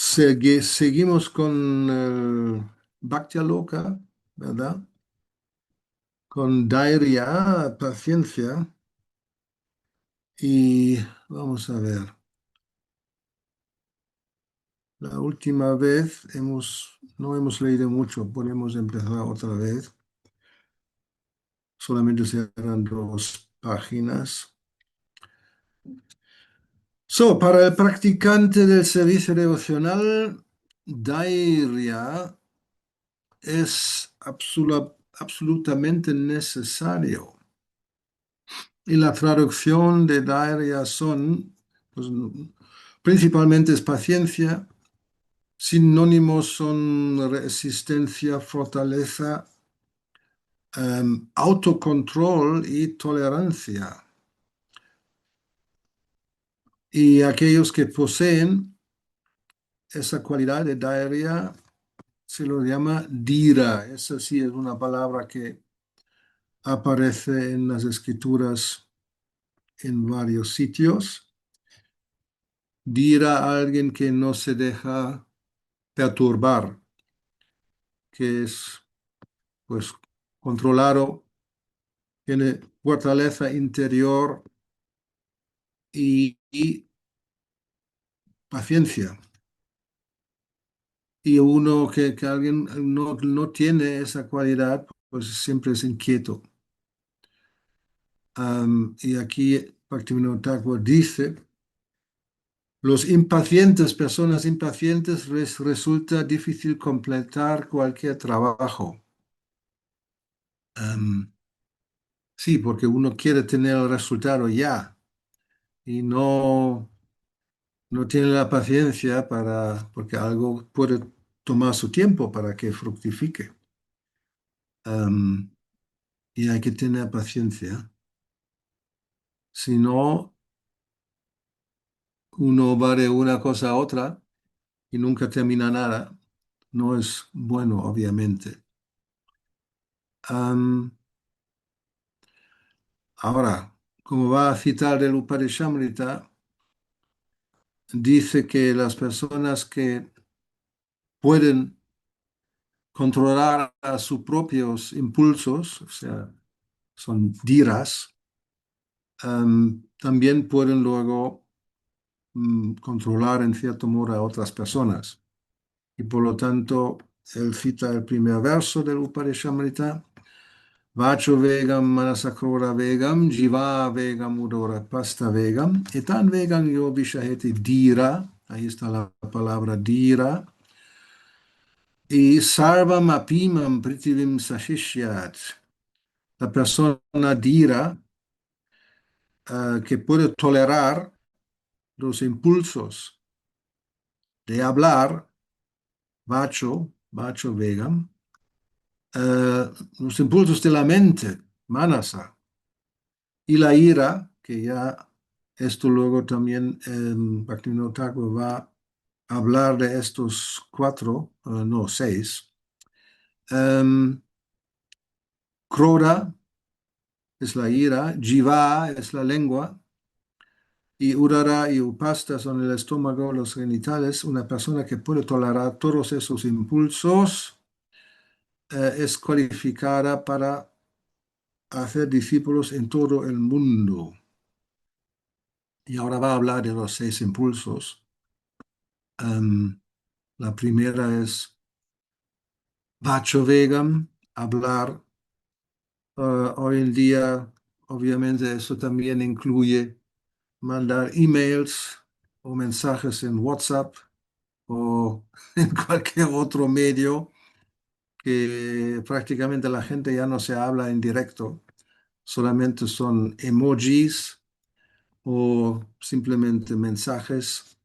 Seguimos con Bhakti Loka, ¿verdad? Con Dairya, paciencia. Y vamos a ver. La última vez no hemos leído mucho, podemos empezar otra vez. Solamente serán 2 páginas. Para el practicante del servicio devocional, Dairya es absolutamente necesario. Y la traducción de Dairya son, pues, principalmente es paciencia, sinónimos son resistencia, fortaleza, autocontrol y tolerancia. Y aquellos que poseen esa cualidad de Dairya se lo llama Dhira. Esa sí es una palabra que aparece en las escrituras en varios sitios. Dhira a alguien que no se deja perturbar, que es pues controlado, tiene fortaleza interior y paciencia. Y uno que alguien no tiene esa cualidad, pues siempre es inquieto. Y aquí Bhaktivinoda Thakur dice, los impacientes, personas impacientes, les resulta difícil completar cualquier trabajo. Sí, porque uno quiere tener el resultado ya y no tiene la paciencia porque algo puede tomar su tiempo para que fructifique. Y hay que tener paciencia. Si no, uno va de una cosa a otra y nunca termina nada. No es bueno, obviamente. Ahora, como va a citar el Upanishamrita, dice que las personas que pueden controlar a sus propios impulsos, o sea, son dhiras, también pueden luego controlar en cierto modo a otras personas. Y por lo tanto, él cita el primer verso del Upanishamrita, Vacho vegam manasakora vegam, jiva vegam udora pasta vegam, etan vegam yo vishaheti dhira, ahí está la palabra dhira, y sarvam apimam prithivim sashishyat. La persona dhira que puede tolerar los impulsos de hablar, vacho vegam, los impulsos de la mente, manasa, y la ira, que ya esto luego también Bhaktivinoda Thakur va a hablar de estos 4, no 6. Krodha es la ira, jiva es la lengua, y udara y upasta son el estómago, los genitales. Una persona que puede tolerar todos esos impulsos es cualificada para hacer discípulos en todo el mundo. Y ahora va a hablar de los 6 impulsos. La primera es Vacho Vegam, hablar. Hoy en día, obviamente, eso también incluye mandar emails o mensajes en WhatsApp o en cualquier otro medio que prácticamente la gente ya no se habla en directo, solamente son emojis o simplemente mensajes.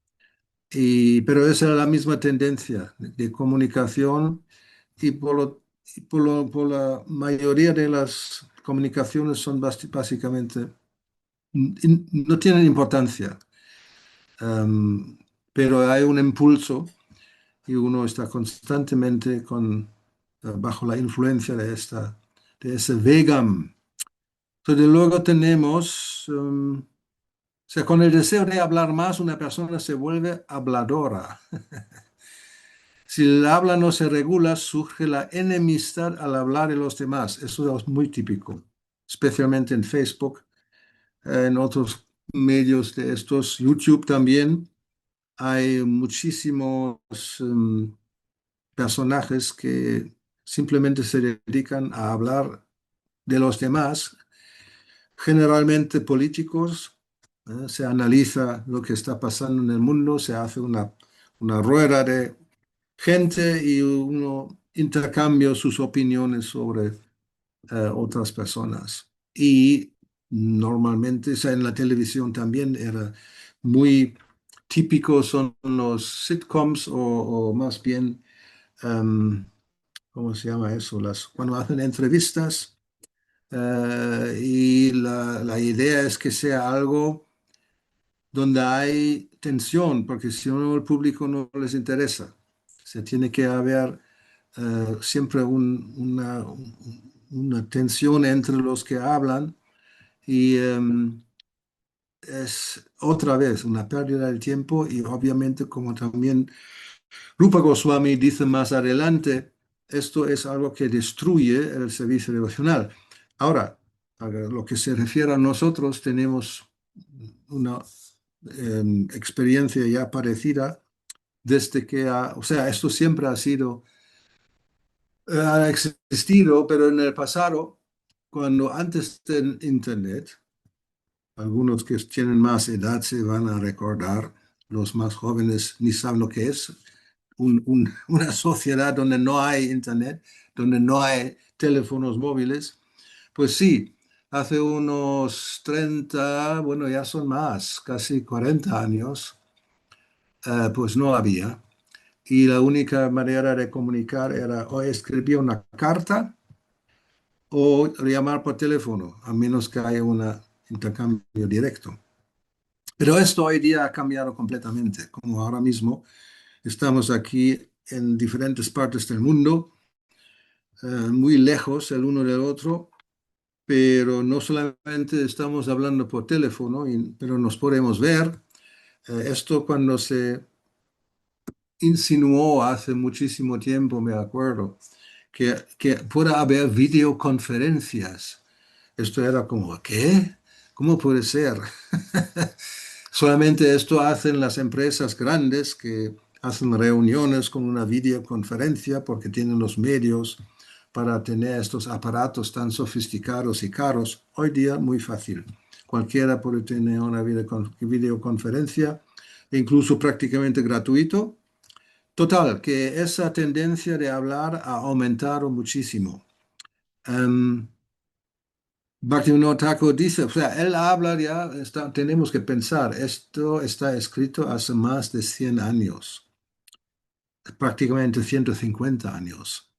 Pero esa es la misma tendencia de comunicación y por la mayoría de las comunicaciones son básicamente, no tienen importancia. Pero hay un impulso y uno está constantemente bajo la influencia de ese vegam. Entonces luego tenemos, o sea, con el deseo de hablar más, una persona se vuelve habladora. Si el habla no se regula, surge la enemistad al hablar de los demás. Eso es muy típico, especialmente en Facebook, en otros medios de estos, YouTube también. Hay muchísimos personajes que simplemente se dedican a hablar de los demás, generalmente políticos. Se analiza lo que está pasando en el mundo, se hace una rueda de gente y uno intercambia sus opiniones sobre otras personas. Y normalmente, o sea, en la televisión también era muy típico, son los sitcoms o más bien, em, ¿cómo se llama eso? Cuando hacen entrevistas y la idea es que sea algo donde hay tensión, porque si no, el público no les interesa. Se tiene que haber siempre una tensión entre los que hablan y es otra vez una pérdida de tiempo y obviamente como también Rupa Goswami dice más adelante, esto es algo que destruye el servicio devocional. Ahora, a lo que se refiere a nosotros, tenemos una experiencia ya parecida desde que o sea, esto siempre ha sido, ha existido, pero en el pasado, cuando antes del Internet, algunos que tienen más edad se van a recordar, los más jóvenes ni saben lo que es una sociedad donde no hay Internet, donde no hay teléfonos móviles. Pues sí, hace unos 30, bueno, ya son más, casi 40 años, pues no había. Y la única manera de comunicar era o escribir una carta o llamar por teléfono, a menos que haya un intercambio directo. Pero esto hoy día ha cambiado completamente, como ahora mismo estamos aquí en diferentes partes del mundo, muy lejos el uno del otro, pero no solamente estamos hablando por teléfono, pero nos podemos ver. Esto cuando se insinuó hace muchísimo tiempo, me acuerdo, que pueda haber videoconferencias. Esto era como, ¿qué? ¿Cómo puede ser? Solamente esto hacen las empresas grandes que hacen reuniones con una videoconferencia porque tienen los medios para tener estos aparatos tan sofisticados y caros. Hoy día muy fácil. Cualquiera puede tener una videoconferencia, incluso prácticamente gratuito. Total, que esa tendencia de hablar ha aumentado muchísimo. Um, Bhaktivinoda Thakur dice, o sea, él habla ya, tenemos que pensar, esto está escrito hace más de 100 años, prácticamente 150 años,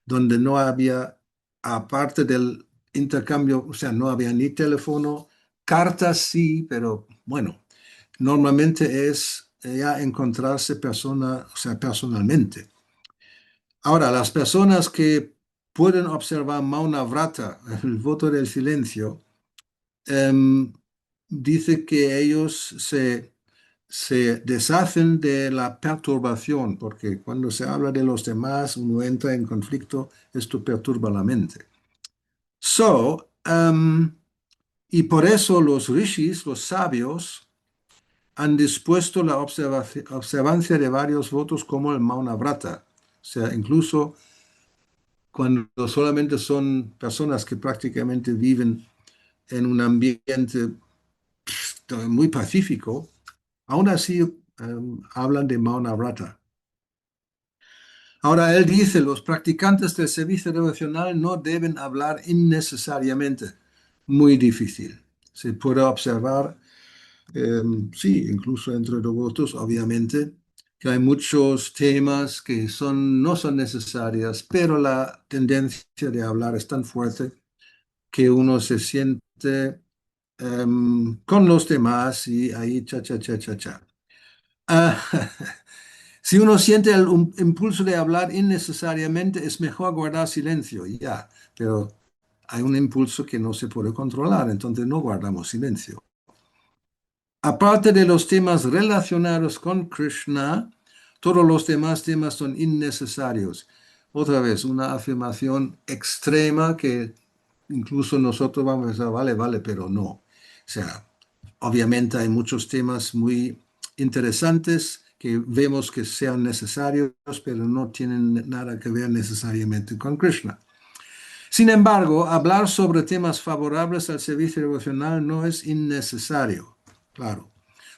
donde no había, aparte del intercambio, o sea, no había ni teléfono, cartas sí, pero bueno, normalmente es ya encontrarse persona, o sea, personalmente. Ahora, las personas que pueden observar Mauna Vrata, el voto del silencio, em, dice que ellos se deshacen de la perturbación, porque cuando se habla de los demás, uno entra en conflicto, esto perturba la mente. Y por eso los rishis, los sabios, han dispuesto la observancia de varios votos como el Mauna Vrata. O sea, incluso cuando solamente son personas que prácticamente viven en un ambiente muy pacífico, aún así hablan de Mauna Vrata. Ahora él dice, los practicantes del servicio devocional no deben hablar innecesariamente. Muy difícil. Se puede observar, sí, incluso entre devotos, obviamente, que hay muchos temas que no son necesarias, pero la tendencia de hablar es tan fuerte que uno se siente con los demás y ahí cha, cha, cha, cha, cha. Ah, si uno siente un impulso de hablar innecesariamente, es mejor guardar silencio, ya, pero hay un impulso que no se puede controlar, entonces no guardamos silencio. Aparte de los temas relacionados con Krishna, Todos los demás temas son innecesarios. Otra vez, una afirmación extrema que incluso nosotros vamos a pensar, vale, vale, pero no. O sea, obviamente hay muchos temas muy interesantes que vemos que sean necesarios, pero no tienen nada que ver necesariamente con Krishna. Sin embargo, hablar sobre temas favorables al servicio devocional no es innecesario, claro.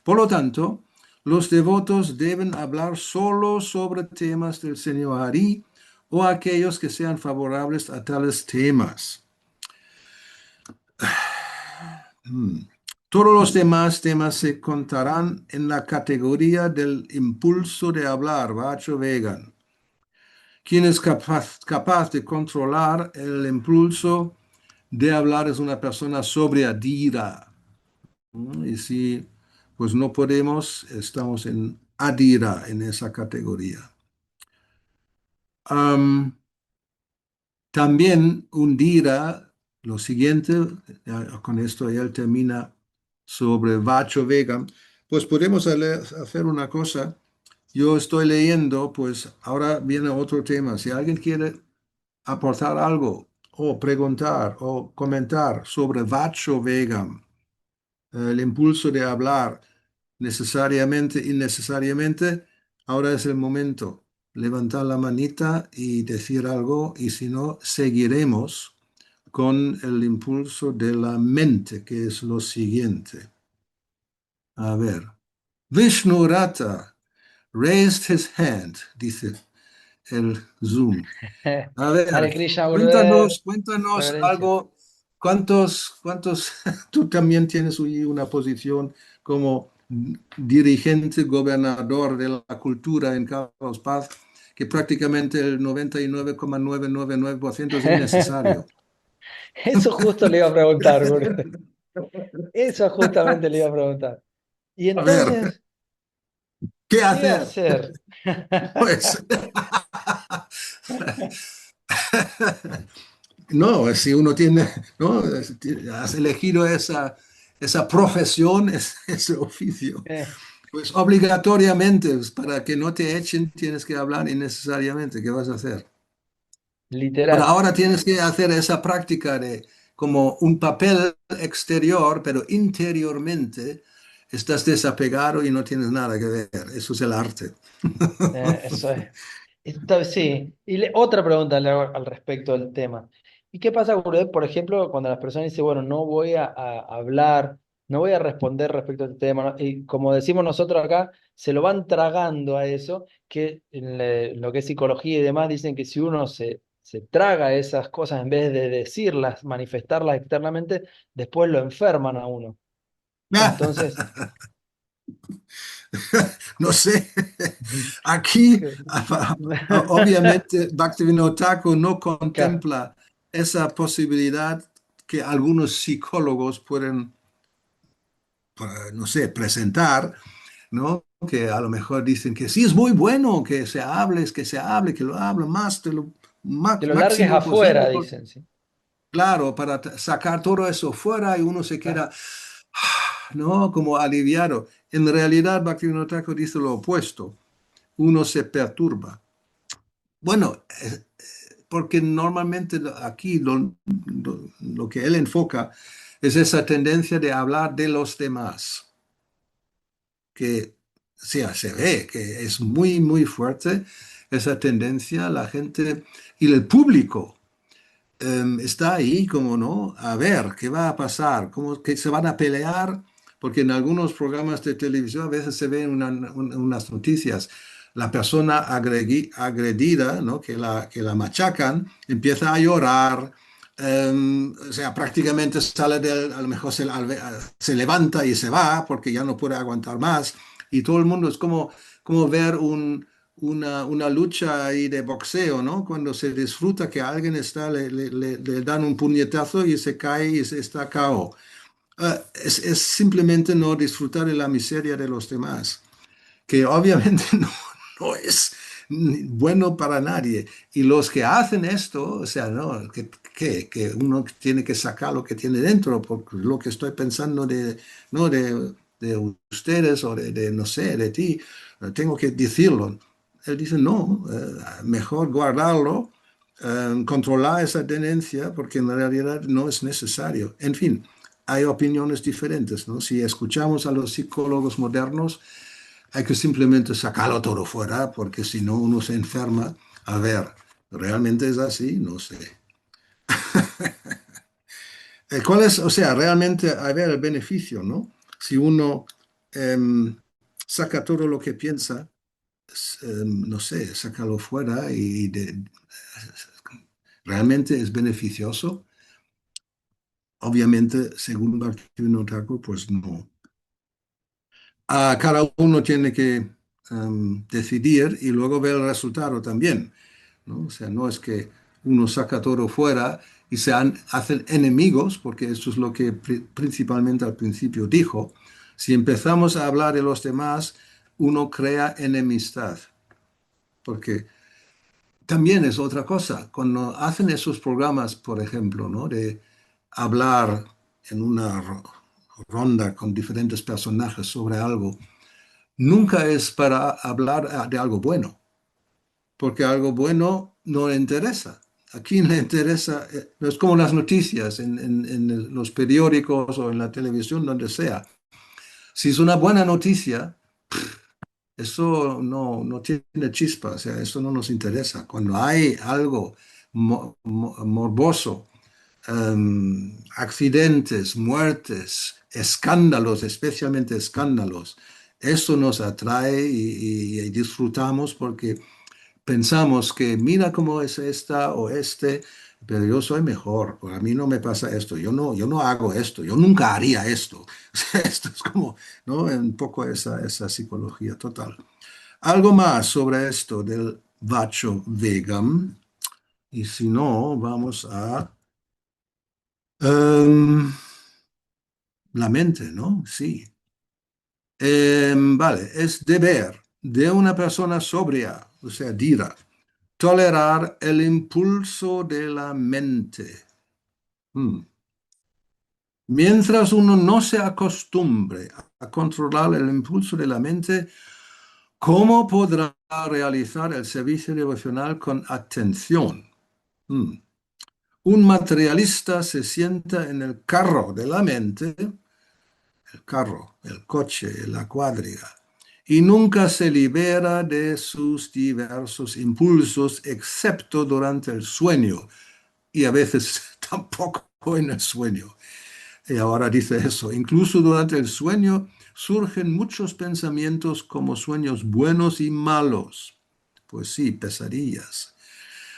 Por lo tanto, los devotos deben hablar solo sobre temas del Señor Hari o aquellos que sean favorables a tales temas. Todos los demás temas se contarán en la categoría del impulso de hablar, Vacho Vegan. Quien es capaz de controlar el impulso de hablar es una persona sobria, dira. Y si pues no podemos, estamos en adira, en esa categoría. También un dira, lo siguiente, con esto él termina sobre Vacho Vegam, pues podemos hacer una cosa. Yo estoy leyendo, pues ahora viene otro tema. Si alguien quiere aportar algo o preguntar o comentar sobre Vacho Vegam, el impulso de hablar necesariamente, innecesariamente, ahora es el momento. Levantar la manita y decir algo, y si no, seguiremos con el impulso de la mente, que es lo siguiente. A ver, Vishnu Rata raised his hand, dice el Zoom. A ver, Hare Krishna, Gurudev, cuéntanos reverencia. algo. ¿Cuántos, tú también tienes hoy una posición como dirigente, gobernador de la cultura en Carlos Paz, que prácticamente el 99,999% es innecesario? Eso justo le iba a preguntar, Gurudev. Eso justamente le iba a preguntar. Y A ver, entonces, ¿qué ¿qué hacer? hacer? Pues no, si uno tiene, ¿no? Has elegido esa profesión, ese oficio. Pues obligatoriamente, pues, para que no te echen, tienes que hablar innecesariamente. ¿Qué vas a hacer? Pero Literal. ahora tienes que hacer esa práctica de como un papel exterior, pero interiormente estás desapegado y no tienes nada que ver. Eso es el arte. Eso es. Sí, y otra pregunta le hago al respecto del tema. ¿Y qué pasa, Gurudev, por ejemplo, cuando las personas dicen, bueno, no voy a hablar, no voy a responder respecto al tema, ¿no? Y como decimos nosotros acá, se lo van tragando a eso, que en lo que es psicología y demás dicen que si uno se traga esas cosas en vez de decirlas, manifestarlas externamente, después lo enferman a uno. Entonces, No sé, aquí obviamente Bhaktivinoda Thakur no claro, contempla esa posibilidad que algunos psicólogos pueden, no sé, presentar, ¿no? Que a lo mejor dicen que sí es muy bueno que se hable, que lo hable más de lo que lo largues máximo afuera, posible, dicen, ¿sí? claro, para sacar todo eso fuera y uno se Claro. queda, ¿no? Como aliviado. En realidad, Bhaktivinoda Thakur dice lo opuesto, uno se perturba. Bueno, porque normalmente aquí lo que él enfoca es esa tendencia de hablar de los demás, que o sea, se ve que es muy, muy fuerte esa tendencia, la gente y el público está ahí como, ¿no? A ver, ¿qué va a pasar? ¿Cómo que se van a pelear? Porque en algunos programas de televisión a veces se ven unas noticias. La persona agredida, ¿no? Que la machacan, empieza a llorar. O sea, prácticamente sale a lo mejor se levanta y se va porque ya no puede aguantar más. Y todo el mundo es como ver una lucha ahí de boxeo, ¿no? Cuando se disfruta que alguien le dan un puñetazo y se cae y se está KO. Es simplemente no disfrutar de la miseria de los demás, que obviamente no es bueno para nadie. Y los que hacen esto, o sea, ¿no? Que uno tiene que sacar lo que tiene dentro, porque lo que estoy pensando ¿no? de ustedes o no sé, de ti, tengo que decirlo. él dice, no, mejor guardarlo, controlar esa tendencia, porque en realidad no es necesario. En fin, hay opiniones diferentes, ¿no? Si escuchamos a los psicólogos modernos, hay que simplemente sacarlo todo fuera, porque si no uno se enferma. A ver, ¿realmente es así? No sé. ¿Cuál es, o sea, realmente, a ver, el beneficio, ¿no? Si uno saca todo lo que piensa, no sé, sácalo fuera y realmente es beneficioso. Obviamente, según Bhaktivinoda Thakur, pues no. Cada uno tiene que decidir y luego ver el resultado también, ¿no? O sea, no es que uno saca todo fuera y hacen enemigos, porque esto es lo que principalmente al principio dijo. Si empezamos a hablar de los demás, uno crea enemistad, porque también es otra cosa. Cuando hacen esos programas, por ejemplo, ¿no? De hablar en una ronda con diferentes personajes sobre algo, nunca es para hablar de algo bueno, porque algo bueno no le interesa. ¿A quién le interesa? No es como las noticias en los periódicos o en la televisión, donde sea. Si es una buena noticia, eso no tiene chispa, o sea, eso no nos interesa. Cuando hay algo morboso, accidentes, muertes, escándalos, especialmente escándalos, eso nos atrae y disfrutamos porque pensamos que mira cómo es esta o este, pero yo soy mejor, a mí no me pasa esto, yo no hago esto, yo nunca haría esto. O sea, esto es como, ¿no? Un poco esa psicología total. Algo más sobre esto del Vacho Vegam, y si no, vamos a la mente, ¿no? Sí. Vale, es deber de una persona sobria, o sea, dira, tolerar el impulso de la mente. Hmm. Mientras uno no se acostumbre a controlar el impulso de la mente, ¿cómo podrá realizar el servicio devocional con atención? Hmm. Un materialista se sienta en el carro de la mente, el carro, el coche, la cuadriga, y nunca se libera de sus diversos impulsos, excepto durante el sueño, y a veces tampoco en el sueño. Y ahora dice eso, incluso durante el sueño surgen muchos pensamientos como sueños buenos y malos. Pues sí, pesadillas.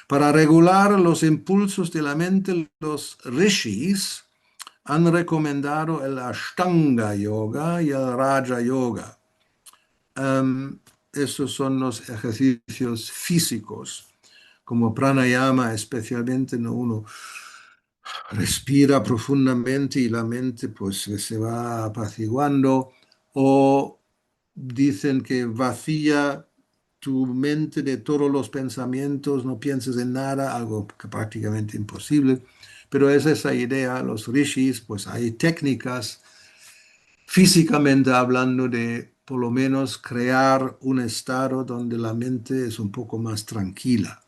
Para regular los impulsos de la mente, los rishis han recomendado el Ashtanga Yoga y el Raja Yoga. Estos son los ejercicios físicos, como pranayama, especialmente, ¿no? Uno respira profundamente y la mente pues se va apaciguando, o dicen que vacía tu mente de todos los pensamientos, no pienses en nada, algo que prácticamente imposible, pero es esa idea, los rishis, pues hay técnicas físicamente hablando de por lo menos crear un estado donde la mente es un poco más tranquila.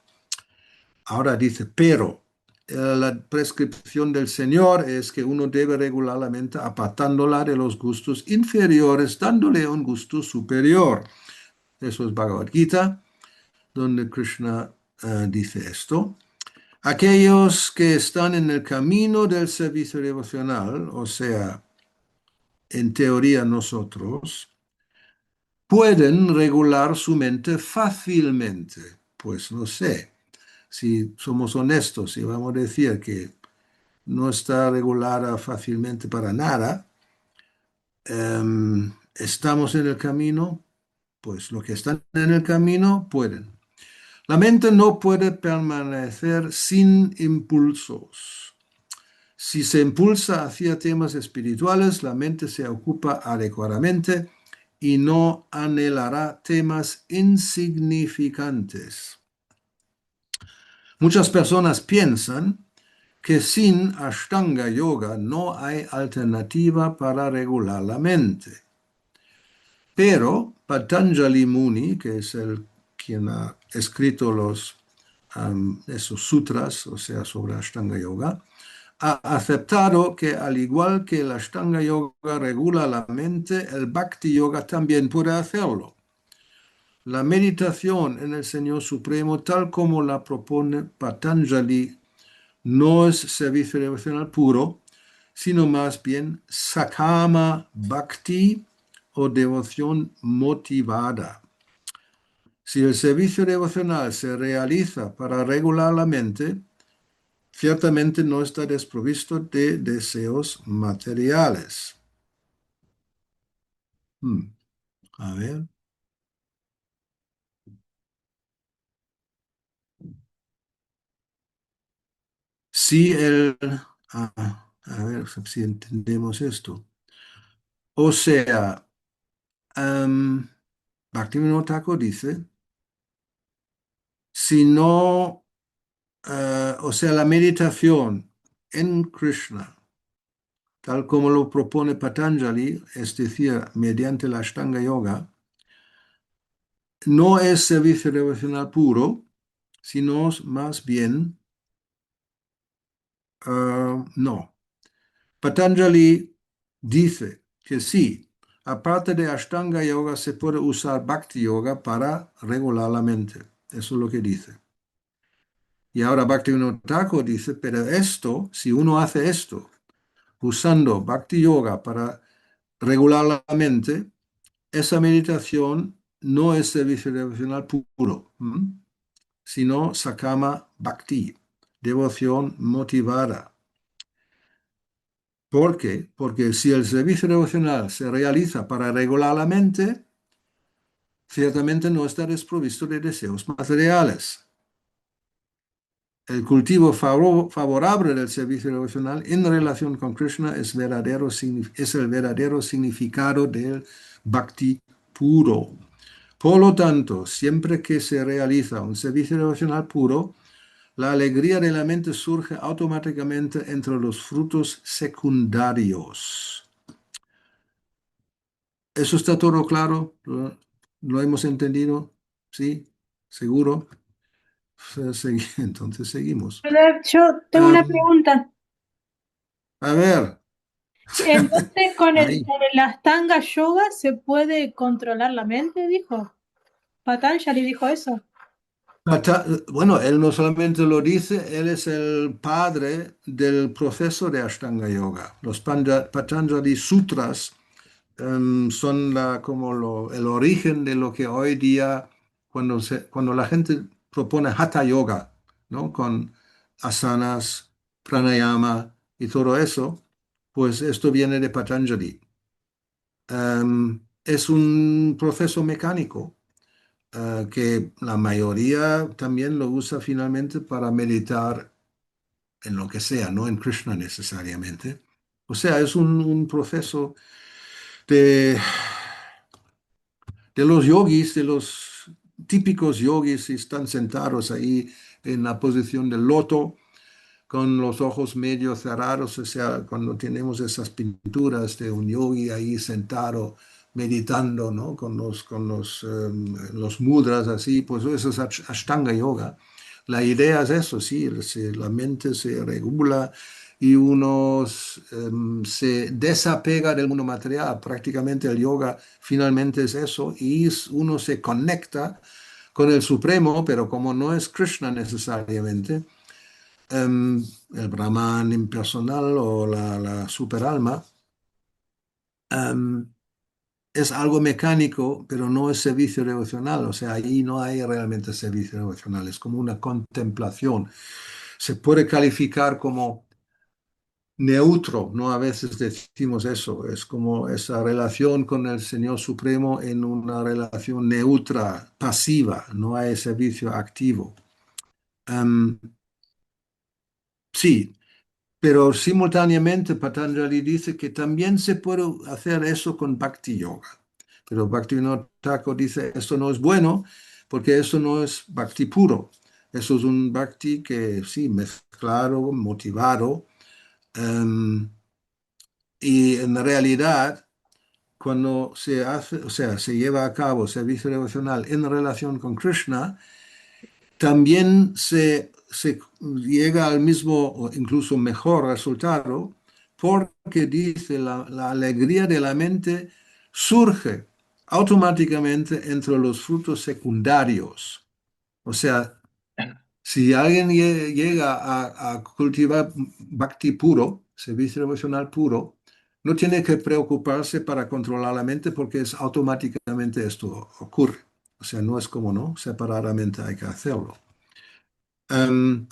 Ahora dice, pero la prescripción del Señor es que uno debe regular la mente apartándola de los gustos inferiores, dándole un gusto superior. Eso es Bhagavad Gita, donde Krishna dice esto. Aquellos que están en el camino del servicio devocional, o sea, en teoría nosotros, pueden regular su mente fácilmente. Pues no sé, si somos honestos y vamos a decir que no está regulada fácilmente para nada, estamos en el camino, pues los que están en el camino pueden. La mente no puede permanecer sin impulsos. Si se impulsa hacia temas espirituales, la mente se ocupa adecuadamente y no anhelará temas insignificantes. Muchas personas piensan que sin Ashtanga Yoga no hay alternativa para regular la mente. Pero Patanjali Muni, que es el quien ha escrito esos sutras, o sea, sobre Ashtanga Yoga, ha aceptado que al igual que el Ashtanga Yoga regula la mente, el Bhakti Yoga también puede hacerlo. La meditación en el Señor Supremo, tal como la propone Patanjali, no es servicio devocional puro, sino más bien sakama bhakti o devoción motivada. Si el servicio devocional se realiza para regular la mente, ciertamente no está desprovisto de deseos materiales. A ver. Si el... a ver si entendemos esto. O sea, Bhaktivinoda Thakur dice, si no, o sea, la meditación en Krishna, tal como lo propone Patanjali, es decir, mediante la Ashtanga Yoga, no es servicio devocional puro, sino más bien, no. Patanjali dice que sí, aparte de Ashtanga Yoga, se puede usar Bhakti Yoga para regular la mente. Eso es lo que dice. Y ahora Bhaktivinoda Thakur dice, pero esto, si uno hace esto, usando Bhakti Yoga para regular la mente, esa meditación no es servicio devocional puro, sino sakama bhakti, devoción motivada. ¿Por qué? Porque si el servicio devocional se realiza para regular la mente, ciertamente no está desprovisto de deseos materiales. El cultivo favorable del servicio devocional en relación con Krishna es el verdadero significado del bhakti puro. Por lo tanto, siempre que se realiza un servicio devocional puro, la alegría de la mente surge automáticamente entre los frutos secundarios. ¿Eso está todo claro? ¿Lo hemos entendido? ¿Sí? ¿Seguro? Entonces seguimos. Yo tengo una Um, pregunta. a ver, Entonces, ahí. con el Ashtanga Yoga se puede controlar la mente, dijo. Patanjali dijo eso. Bueno, él no solamente lo dice, él es el padre del proceso de Ashtanga Yoga. Los Patanjali Sutras son el origen de lo que hoy día, cuando la gente propone Hatha Yoga, ¿no? Con asanas, pranayama y todo eso, pues esto viene de Patanjali. Es un proceso mecánico que la mayoría también lo usa finalmente para meditar en lo que sea, no en Krishna necesariamente. O sea, es un proceso de, de los yogis, de los típicos yogis, y están sentados ahí en la posición del loto, con los ojos medio cerrados, o sea, cuando tenemos esas pinturas de un yogi ahí sentado meditando, ¿no? Los mudras así, pues eso es Ashtanga Yoga. La idea es eso, sí, la mente se regula y uno se desapega del mundo material. Prácticamente el yoga finalmente es eso y uno se conecta con el Supremo, pero como no es Krishna necesariamente, el Brahman impersonal o la superalma, em, es algo mecánico, pero no es servicio devocional. O sea, ahí no hay realmente servicio devocional, es como una contemplación. Se puede calificar como neutro, ¿no? A veces decimos eso, es como esa relación con el Señor Supremo en una relación neutra, pasiva, no hay servicio activo. Em, sí, pero simultáneamente Patanjali dice que también se puede hacer eso con Bhakti Yoga. Pero Bhaktivinoda Thakur dice, esto no es bueno porque eso no es Bhakti puro. Eso es un Bhakti que sí, mezclado, motivado. Y en realidad, cuando se hace, o sea, se lleva a cabo servicio devocional en relación con Krishna, también se llega al mismo o incluso mejor resultado, porque dice la alegría de la mente surge automáticamente entre los frutos secundarios. O sea, si alguien llega a cultivar bhakti puro, servicio devocional puro, no tiene que preocuparse para controlar la mente porque es automáticamente esto ocurre. O sea, no es como no, separadamente hay que hacerlo. Em,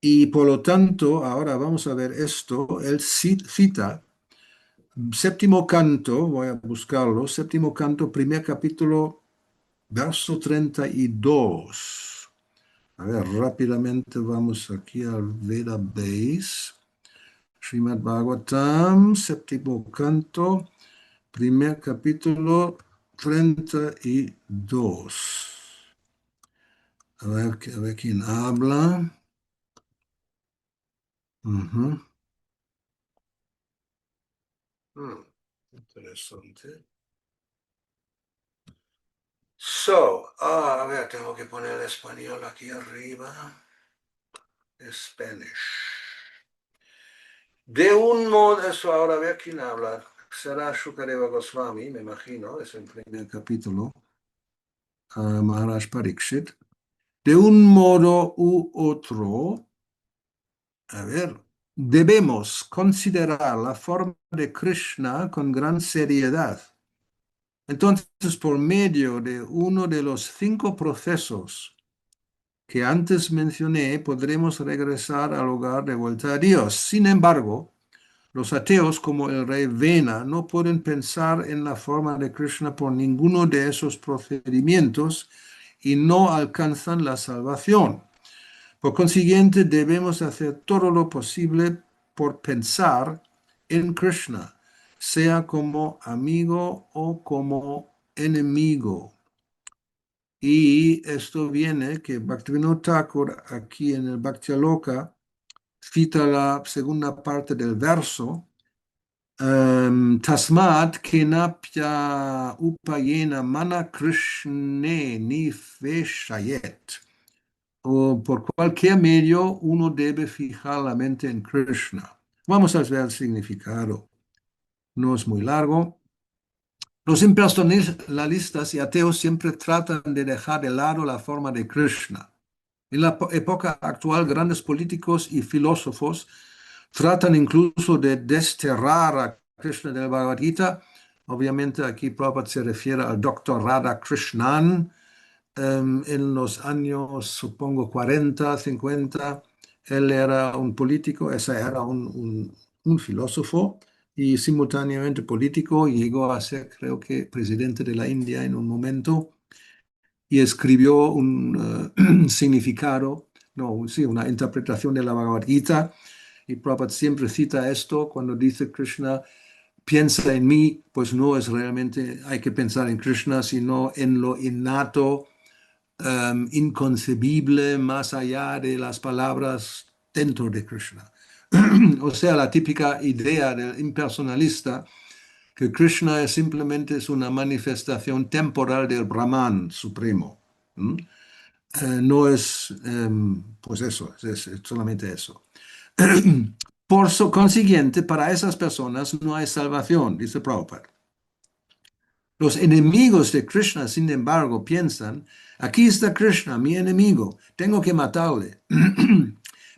y por lo tanto, ahora vamos a ver esto. Él cita séptimo canto, voy a buscarlo, séptimo canto, primer capítulo, verso 32. A ver, rápidamente vamos aquí al Veda Base. Srimad Bhagavatam, séptimo canto, primer capítulo, 32. A ver quién habla. Ujú. Interesante. A ver, tengo que poner el español aquí arriba. Spanish. De un modo, eso ahora a ver quién habla. Será Shukadeva Goswami, me imagino, es el primer capítulo. Maharaj Pariksit. De un modo u otro, a ver, debemos considerar la forma de Krishna con gran seriedad. Entonces, por medio de uno de los 5 procesos que antes mencioné, podremos regresar al hogar de vuelta a Dios. Sin embargo, los ateos como el rey Vena no pueden pensar en la forma de Krishna por ninguno de esos procedimientos y no alcanzan la salvación. Por consiguiente, debemos hacer todo lo posible por pensar en Krishna, sea como amigo o como enemigo. Y esto viene que Bhaktivinoda Thakur aquí en el Bhaktialoka cita la segunda parte del verso, Tasmat kenapya upayena mana Krishne nifeshayet. O por cualquier medio uno debe fijar la mente en Krishna. Vamos a ver el significado. No es muy largo. Los impersonalistas y ateos siempre tratan de dejar de lado la forma de Krishna. En la época actual, grandes políticos y filósofos tratan incluso de desterrar a Krishna del Bhagavad Gita. Obviamente aquí Prabhupada se refiere al Dr. Radha Krishnan. En los años, supongo, 40, 50, él era un político, ese era un filósofo y simultáneamente político. Llegó a ser, creo que, presidente de la India en un momento y escribió un significado, no, sí, una interpretación de la Bhagavad Gita. Y Prabhupada siempre cita esto cuando dice Krishna, piensa en mí, pues no es realmente, hay que pensar en Krishna, sino en lo innato, inconcebible, más allá de las palabras dentro de Krishna. O sea, la típica idea del impersonalista que Krishna simplemente es una manifestación temporal del Brahman supremo. No es, pues eso, es solamente eso. Por consiguiente, para esas personas no hay salvación, dice Prabhupada. Los enemigos de Krishna, sin embargo, piensan, aquí está Krishna, mi enemigo, tengo que matarle.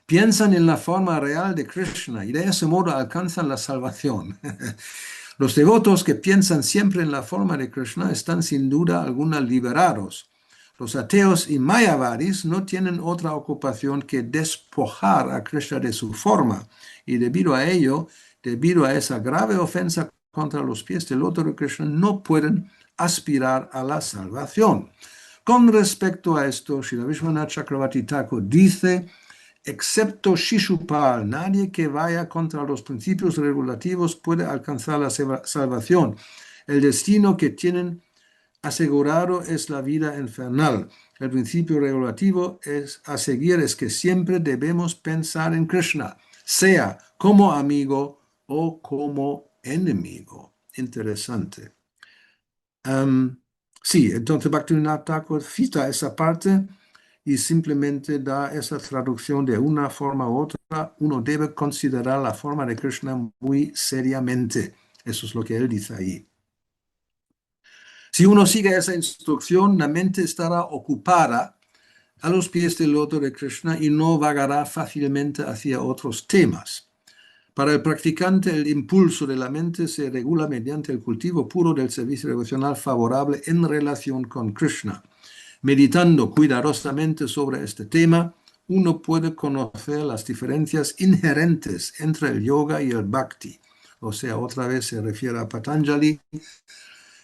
Piensan en la forma real de Krishna y de ese modo alcanzan la salvación. Los devotos que piensan siempre en la forma de Krishna están sin duda alguna liberados. Los ateos y mayavadis no tienen otra ocupación que despojar a Krishna de su forma y debido a ello, debido a esa grave ofensa contra los pies del loto de Krishna, no pueden aspirar a la salvación. Con respecto a esto, Srila Vishwanath Chakravarti Thakur dice, excepto Shishupal, nadie que vaya contra los principios regulativos puede alcanzar la salvación. El destino que tienen asegurado es la vida infernal. El principio regulativo a seguir es que siempre debemos pensar en Krishna, sea como amigo o como enemigo. interesante. Sí, entonces Bhaktivinoda Thakur cita esa parte y simplemente da esa traducción de una forma u otra. Uno debe considerar la forma de Krishna muy seriamente. Eso es lo que él dice ahí. Si uno sigue esa instrucción, la mente estará ocupada a los pies del loto de Krishna y no vagará fácilmente hacia otros temas. Para el practicante, el impulso de la mente se regula mediante el cultivo puro del servicio devocional favorable en relación con Krishna. Meditando cuidadosamente sobre este tema, uno puede conocer las diferencias inherentes entre el yoga y el bhakti. O sea, otra vez se refiere a Patanjali,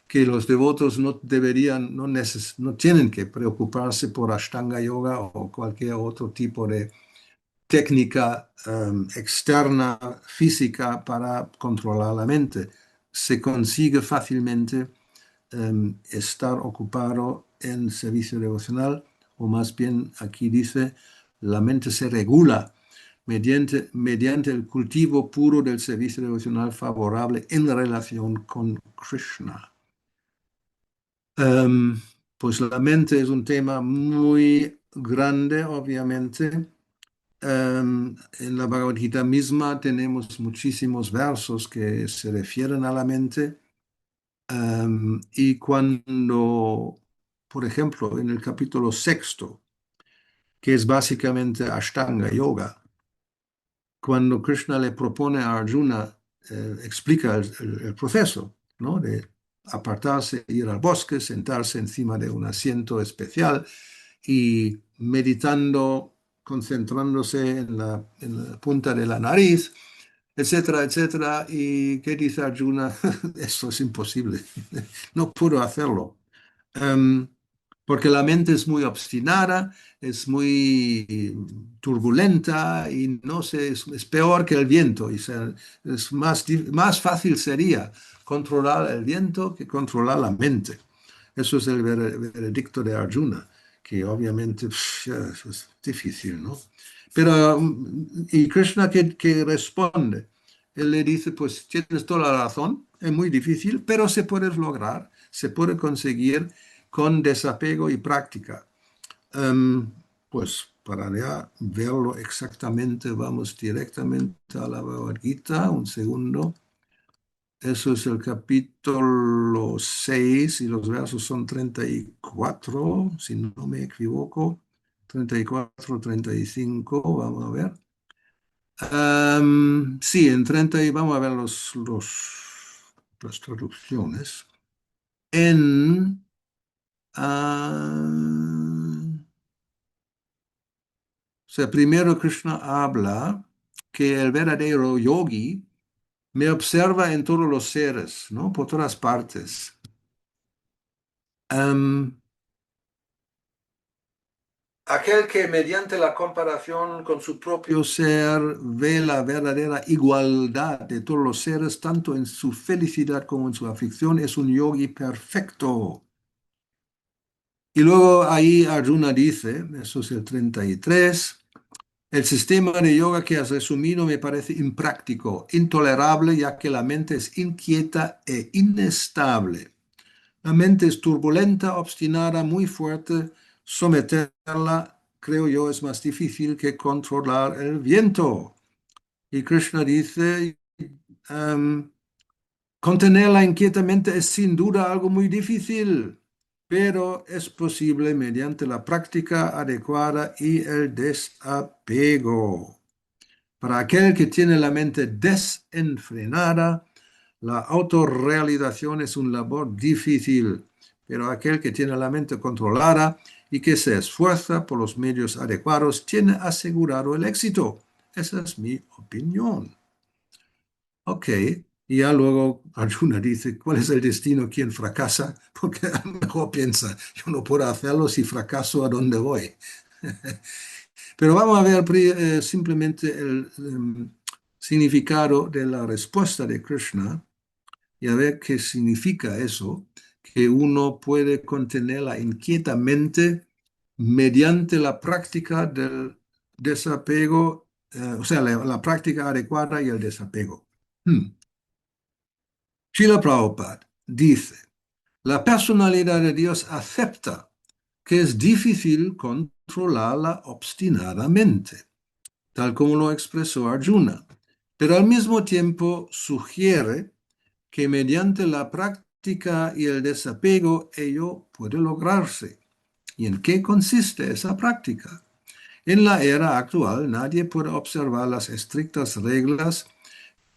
que los devotos no deberían, no tienen que preocuparse por Ashtanga Yoga o cualquier otro tipo de técnica externa, física, para controlar la mente. Se consigue fácilmente estar ocupado en servicio devocional, o más bien aquí dice, la mente se regula mediante el cultivo puro del servicio devocional favorable en relación con Krishna. Pues la mente es un tema muy grande, obviamente. En la Bhagavad Gita misma tenemos muchísimos versos que se refieren a la mente. Y cuando, por ejemplo, en el capítulo sexto, que es básicamente Ashtanga Yoga, cuando Krishna le propone a Arjuna, explica el proceso, ¿no? De apartarse, ir al bosque, sentarse encima de un asiento especial y meditando, concentrándose en la punta de la nariz, etcétera, etcétera. ¿Y qué dice Arjuna? Esto es imposible, no puedo hacerlo. Em, Porque la mente es muy obstinada, es muy turbulenta y no sé, es peor que el viento. Es más fácil sería controlar el viento que controlar la mente. Eso es el veredicto de Arjuna, que obviamente es difícil, ¿no? Pero, ¿y Krishna qué responde? Él le dice, pues tienes toda la razón, es muy difícil, pero se puede lograr, se puede conseguir con desapego y práctica. Em, pues para ya verlo exactamente, vamos directamente a la Bhagavad Gita, un segundo. Eso es el capítulo 6 y los versos son 34, si no me equivoco. 34, 35, vamos a ver. Sí, en 30 y vamos a ver las traducciones. En... O sea, primero Krishna habla que el verdadero yogi me observa en todos los seres, ¿no? Por todas partes. Am, Aquel que mediante la comparación con su propio ser ve la verdadera igualdad de todos los seres, tanto en su felicidad como en su aflicción, es un yogi perfecto. Y luego ahí Arjuna dice, eso es el 33, el sistema de yoga que has resumido me parece impráctico, intolerable, ya que la mente es inquieta e inestable. La mente es turbulenta, obstinada, muy fuerte. Someterla, creo yo, es más difícil que controlar el viento. Y Krishna dice, em, contenerla inquietamente es sin duda algo muy difícil, pero es posible mediante la práctica adecuada y el desapego. Para aquel que tiene la mente desenfrenada, la autorrealización es una labor difícil, pero aquel que tiene la mente controlada y que se esfuerza por los medios adecuados tiene asegurado el éxito. Esa es mi opinión. Ok, y ya luego Arjuna dice, ¿cuál es el destino? ¿Quién fracasa? Porque a lo mejor piensa, yo no puedo hacerlo si fracaso, ¿a dónde voy? Pero vamos a ver simplemente el significado de la respuesta de Krishna y a ver qué significa eso, que uno puede contenerla inquietamente mediante la práctica del desapego, o sea, la práctica adecuada y el desapego. Srila Prabhupada dice, la personalidad de Dios acepta que es difícil controlarla obstinadamente, tal como lo expresó Arjuna, pero al mismo tiempo sugiere que mediante la práctica y el desapego ello puede lograrse. ¿Y en qué consiste esa práctica? En la era actual nadie puede observar las estrictas reglas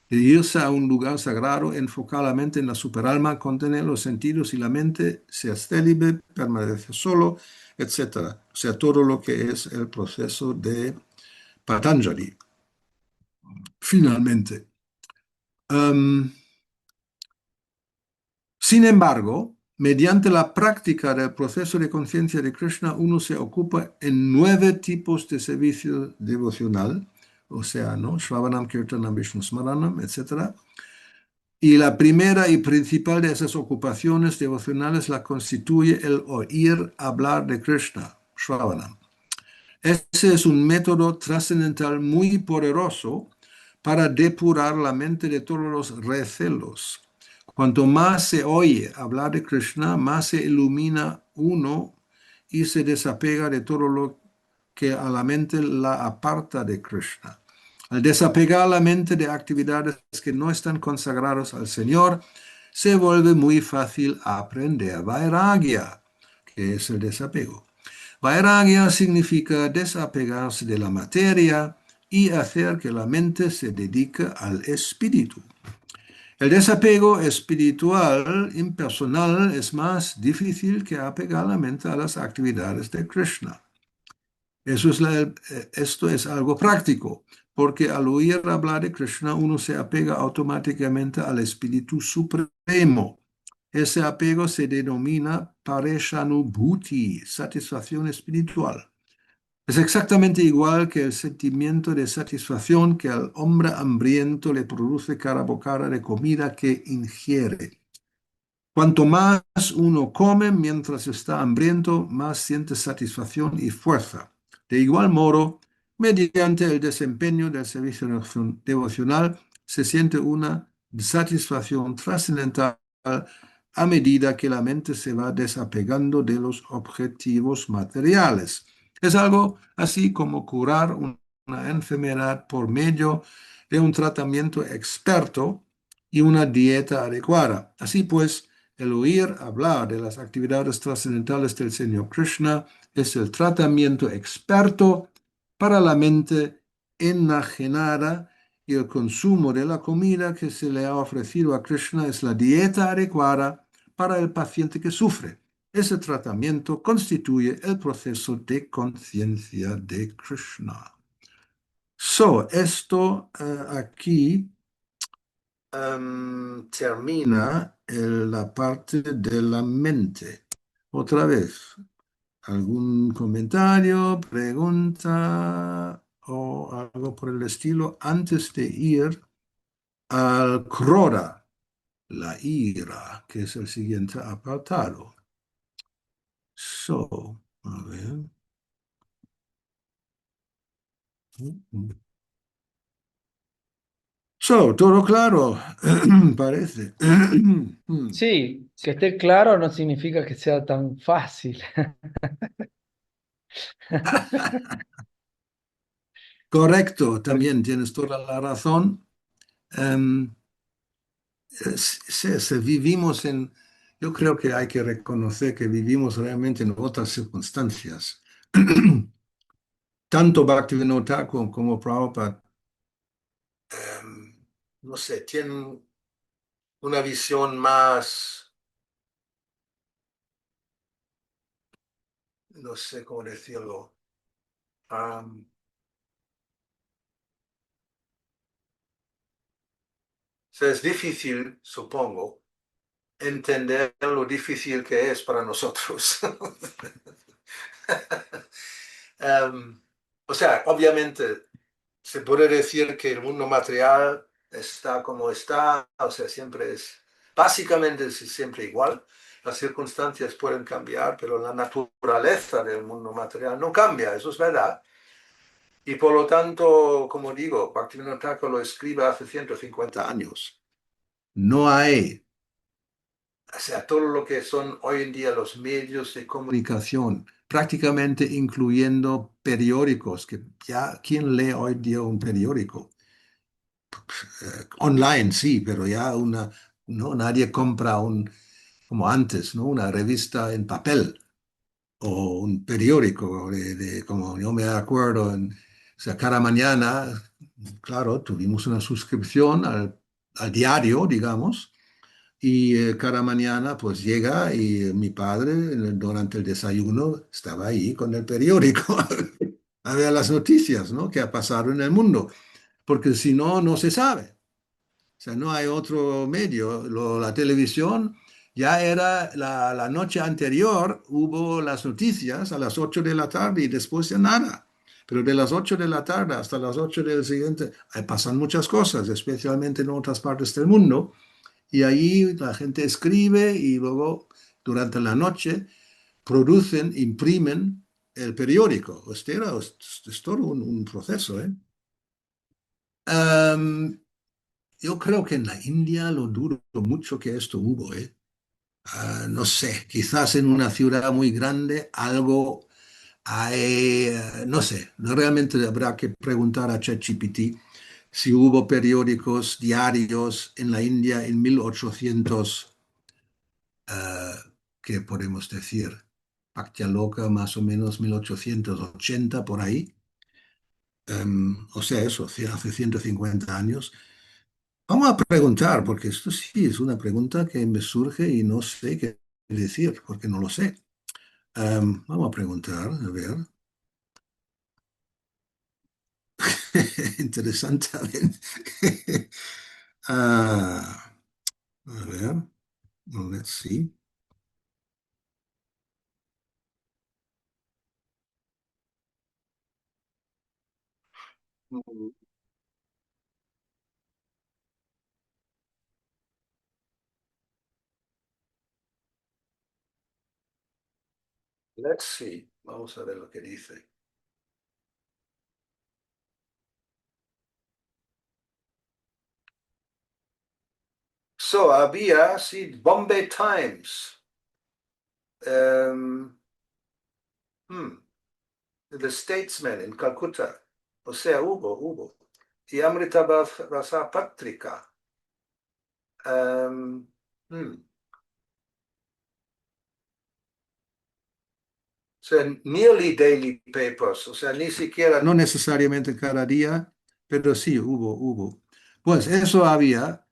de irse a un lugar sagrado, enfocar la mente en la superalma, contener los sentidos y la mente, ser célibe, permanecer solo, etc. O sea, todo lo que es el proceso de Patanjali. Finalmente. Sin embargo, mediante la práctica del proceso de conciencia de Krishna, uno se ocupa en 9 tipos de servicio devocional, o sea, ¿no? Shravanam, Kirtanam, Vishnu Smaranam, etc. Y la primera y principal de esas ocupaciones devocionales la constituye el oír hablar de Krishna, Shravanam. Ese es un método trascendental muy poderoso para depurar la mente de todos los recelos. Cuanto más se oye hablar de Krishna, más se ilumina uno y se desapega de todo lo que a la mente la aparta de Krishna. Al desapegar la mente de actividades que no están consagradas al Señor, se vuelve muy fácil aprender Vairagya, que es el desapego. Vairagya significa desapegarse de la materia y hacer que la mente se dedique al espíritu. El desapego espiritual impersonal es más difícil que apegar la mente a las actividades de Krishna. Esto es algo práctico, porque al oír hablar de Krishna uno se apega automáticamente al Espíritu Supremo. Ese apego se denomina Pareshanubhuti, satisfacción espiritual. Es exactamente igual que el sentimiento de satisfacción que al hombre hambriento le produce cada bocada de comida que ingiere. Cuanto más uno come mientras está hambriento, más siente satisfacción y fuerza. De igual modo, mediante el desempeño del servicio devocional, se siente una satisfacción trascendental a medida que la mente se va desapegando de los objetivos materiales. Es algo así como curar una enfermedad por medio de un tratamiento experto y una dieta adecuada. Así pues, el oír hablar de las actividades trascendentales del Señor Krishna es el tratamiento experto para la mente enajenada y el consumo de la comida que se le ha ofrecido a Krishna es la dieta adecuada para el paciente que sufre. Ese tratamiento constituye el proceso de conciencia de Krishna. Esto aquí termina la parte de la mente. Otra vez, ¿algún comentario, pregunta o algo por el estilo antes de ir al Krodha, la ira, que es el siguiente apartado? A ver. Todo claro, parece. Sí, que esté claro no significa que sea tan fácil. Correcto, Porque- también tienes toda la razón. Em, vivimos yo creo que hay que reconocer que vivimos realmente en otras circunstancias. Tanto Bhaktivinoda Thakur como Prabhupada, no sé, tienen una visión más, no sé cómo decirlo. Am, es difícil, supongo, entender lo difícil que es para nosotros. Em, o sea, obviamente se puede decir que el mundo material está como está, o sea, básicamente es siempre igual. Las circunstancias pueden cambiar, pero la naturaleza del mundo material no cambia, eso es verdad. Y por lo tanto, como digo, Bhaktivinoda Thakur lo escribe hace 150 años. no hay, o sea, todo lo que son hoy en día los medios de comunicación, prácticamente incluyendo periódicos, que ya, ¿quién lee hoy día un periódico? Online, sí, pero ya no, nadie compra como antes, ¿no? Una revista en papel o un periódico, como yo me acuerdo, o sea, cada mañana, claro, tuvimos una suscripción al diario, digamos, y cada mañana pues llega y mi padre durante el desayuno estaba ahí con el periódico a ver las noticias, ¿no? Que ha pasado en el mundo, porque si no, no se sabe. O sea, no hay otro medio. La televisión ya era la noche anterior, hubo las noticias a las 8 de la tarde y después ya nada. Pero de las 8 de la tarde hasta las 8 del siguiente, pasan muchas cosas, especialmente en otras partes del mundo. Y ahí la gente escribe y luego durante la noche producen, imprimen el periódico. Es todo un proceso, ¿eh? Am, yo creo que en la India lo dudo mucho que esto hubo, ¿eh? No sé, quizás en una ciudad muy grande algo hay, no sé, realmente habrá que preguntar a ChatGPT si hubo periódicos diarios en la India en 1800, eh, ¿qué podemos decir? Pactia Loca, más o menos 1880 por ahí. O sea, eso, hace 150 años. Vamos a preguntar, porque esto sí es una pregunta que me surge y no sé qué decir, porque no lo sé. Vamos a preguntar, a ver. Interesante. A ver. Ah, a ver, let's see. Let's see. Vamos a ver lo que dice. So, había, sí, Bombay Times. Um, hmm, The Statesman en Calcuta. O sea, hubo. Y Amrita Patrika. Um, hmm. O sea, nearly daily papers, o sea, ni siquiera, no necesariamente cada día, pero sí hubo. Pues eso había.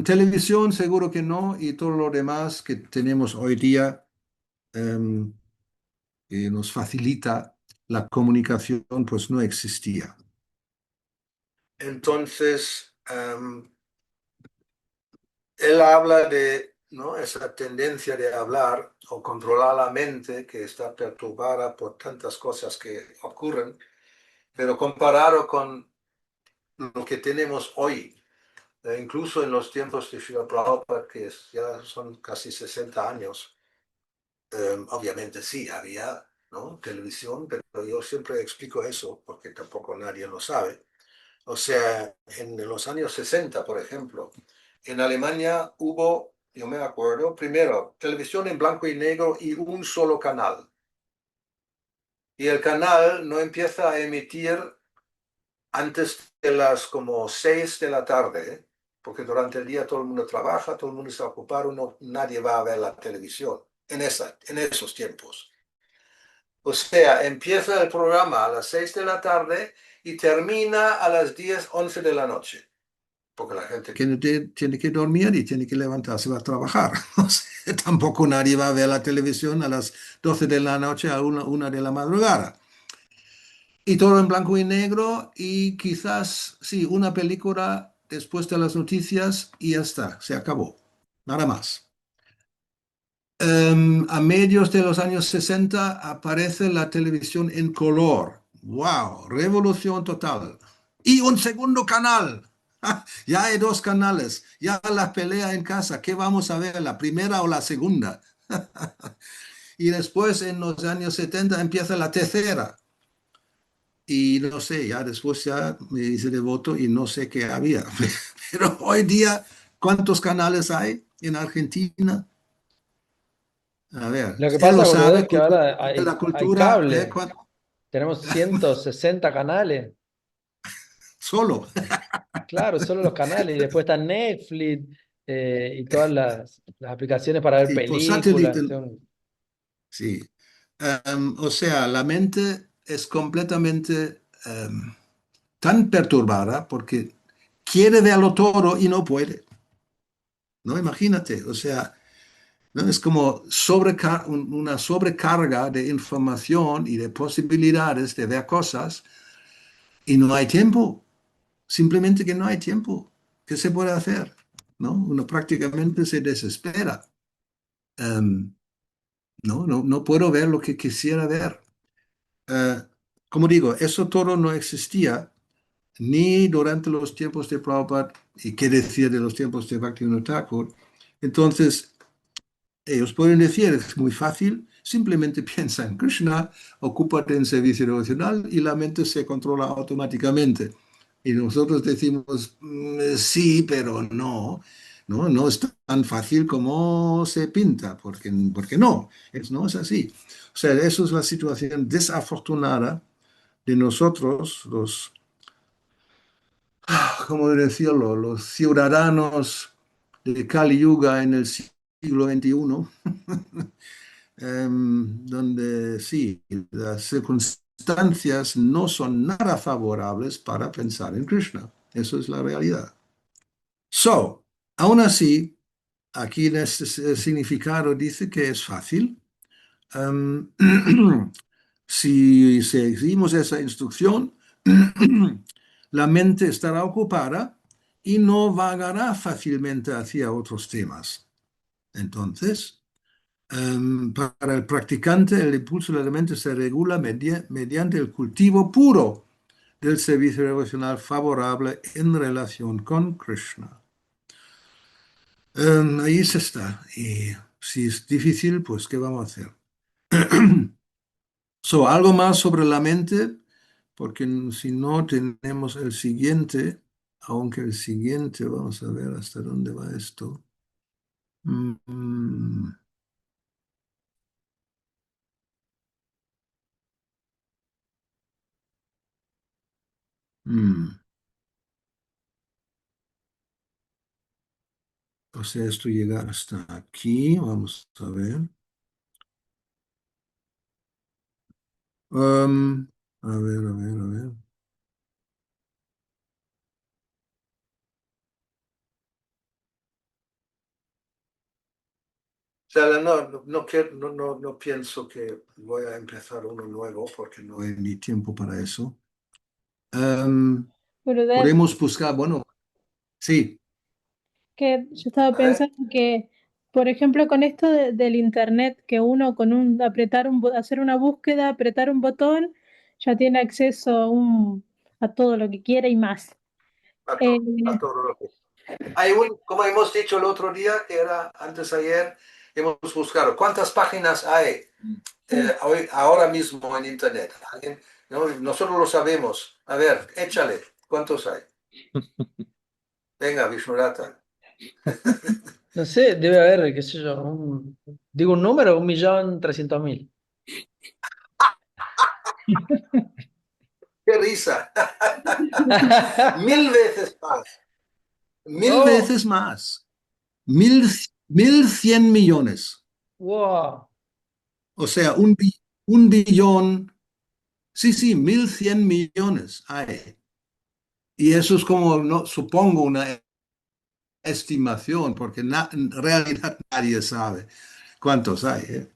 Televisión seguro que no, y todo lo demás que tenemos hoy día em, que nos facilita la comunicación, pues no existía. Entonces, él habla de, ¿no?, esa tendencia de hablar o controlar la mente que está perturbada por tantas cosas que ocurren, pero comparado con lo que tenemos hoy, incluso en los tiempos de Srila Prabhupada, que ya son casi 60 años, obviamente sí, había, ¿no?, televisión, pero yo siempre explico eso porque tampoco nadie lo sabe. O sea, en los años 60, por ejemplo, en Alemania hubo, yo me acuerdo, primero, televisión en blanco y negro y un solo canal. Y el canal no empieza a emitir antes de las como 6 de la tarde, ¿eh? Porque durante el día todo el mundo trabaja, todo el mundo está ocupado, nadie va a ver la televisión en esos tiempos. O sea, empieza el programa a las 6 de la tarde y termina a las 10, 11 de la noche. Porque la gente tiene que dormir y tiene que levantarse para trabajar. O sea, tampoco nadie va a ver la televisión a las 12 de la noche a una de la madrugada. Y todo en blanco y negro y quizás, sí, una película después de las noticias y ya está, se acabó. Nada más. A medios de los años 60 aparece la televisión en color. ¡Wow! Revolución total. Y un segundo canal. Ya hay dos canales. Ya la pelea en casa. ¿Qué vamos a ver? ¿La primera o la segunda? Y después en los años 70 empieza la tercera. Y no sé, ya después ya me hice devoto y no sé qué había. Pero hoy día ¿Cuántos canales hay en Argentina? A ver, Lo que él lo pasa, Gurudev, sabe, es que ahora de la hay cultura, cable. Tenemos 160 canales. solo. Claro, solo los canales. Y después está Netflix y todas las aplicaciones para ver Y por películas. satélite, sí. O sea, la mente es completamente tan perturbada porque quiere verlo todo y no puede. ¿No? Imagínate, o sea, ¿no? Es como una sobrecarga de información y de posibilidades de ver cosas y no hay tiempo. Simplemente que no hay tiempo. ¿Qué se puede hacer? ¿No? Uno prácticamente se desespera. Em, no puedo ver lo que quisiera ver. Eh, como digo, eso todo no existía ni durante los tiempos de Prabhupada, y qué decir de los tiempos de Bhaktivinoda Thakur. Entonces, ellos pueden decir, es muy fácil, simplemente piensa en Krishna, ocúpate en servicio devocional y la mente se controla automáticamente. Y nosotros decimos, sí, pero no, no es tan fácil como se pinta, porque no es así. O sea, eso es la situación desafortunada de nosotros, ¿cómo decirlo? Los ciudadanos de Kali Yuga en el siglo XXI, donde sí, las circunstancias no son nada favorables para pensar en Krishna. Eso es la realidad. So, aún así, aquí en este significado dice que es fácil. Um, si seguimos esa instrucción, la mente estará ocupada y no vagará fácilmente hacia otros temas. Entonces, para el practicante, el impulso de la mente se regula mediante el cultivo puro del servicio devocional favorable en relación con Krishna. Ahí se está. Y si es difícil, pues, ¿qué vamos a hacer? So, algo más sobre la mente, porque si no tenemos el siguiente, aunque el siguiente, vamos a ver hasta dónde va esto. Mm, mm, mm. O sea, esto llega hasta aquí, vamos a ver. Um, a ver. O sea, no pienso que voy a empezar uno nuevo porque no hay ni tiempo para eso. Um, Gurudev, Podemos buscar, bueno, sí. que yo estaba A ver. pensando que, por ejemplo, con esto del internet, que uno con hacer una búsqueda, apretar un botón, ya tiene acceso a todo lo que quiera y más. Eh, A todo lo que- como hemos dicho el otro día, que era antes ayer, hemos buscado cuántas páginas hay sí. ahora mismo en Internet. No, nosotros lo sabemos. A ver, échale, ¿cuántos hay? Venga, Vishnurata. No sé, debe haber, qué sé yo, digo un número, 1.300.000. ¡Qué risa! Mil veces más. Mil Oh, veces más. Mil, 1.100 millones. wow. O sea, un billón. Sí, sí, 1.100 millones hay. Y eso es como, no, supongo, una estimación, porque en realidad nadie sabe cuántos hay.